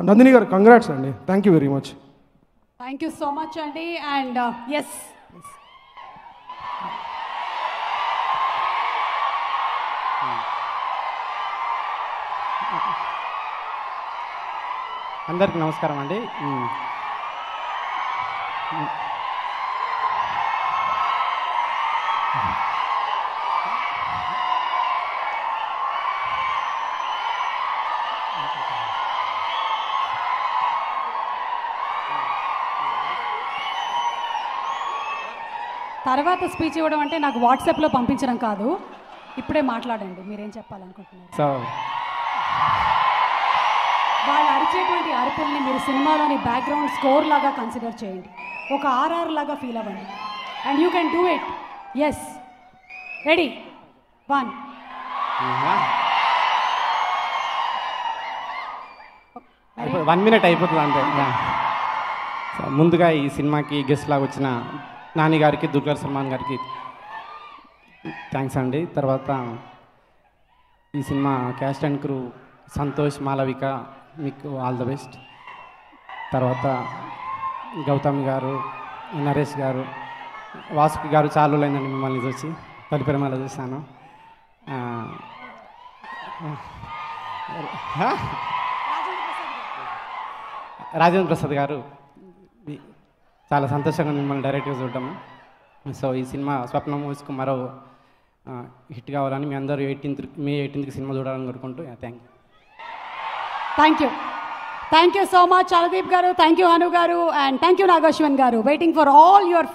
నందిని గారు కంగ్రాట్స్ అండి, thank you very much. Thank you so much అండి. అండ్ ఎస్, అందరికీ నమస్కారం అండి. తర్వాత స్పీచ్ ఇవ్వడం అంటే నాకు వాట్సాప్లో పంపించడం కాదు, ఇప్పుడే మాట్లాడండి, మీరేం చెప్పాలనుకుంటున్నారు. సో వాళ్ళు అరిచేటువంటి అరుపుల్ని మీరు సినిమాలోని బ్యాక్గ్రౌండ్ స్కోర్ లాగా కన్సిడర్ చేయండి, ఒక ఆర్ఆర్ లాగా ఫీల్ అవ్వండి. And you can do it. Yes, ready, 1. అయిపోయి 1 minute అయిపోతుంది అంతే. సో ముందుగా ఈ సినిమాకి గెస్ట్ లాగా వచ్చిన నాని గారికి, దుల్కర్ సల్మాన్ గారికి థ్యాంక్స్ అండి. తర్వాత ఈ cinema caste and crew Santosh, Malavika, మీకు ఆల్ ద బెస్ట్. తర్వాత గౌతమ్ గారు, నరేష్ గారు, వాసుకి గారు, చాలా రోజులైందండి మిమ్మల్ని చూసి, పరిపరిమల చూశాను. రాజేంద్ర ప్రసాద్ గారు, చాలా సంతోషంగా మిమ్మల్ని డైరెక్ట్గా చూడటము. సో ఈ సినిమా స్వప్న మూవీస్కు మరో హిట్ కావాలని మీ అందరూ మే 18కి సినిమా చూడాలని కోరుకుంటూ thank you so much Anudeep గారు, థ్యాంక్ యూ అను గారు, అండ్ థ్యాంక్ యూ నాగశ్వన్ గారు. Waiting for all your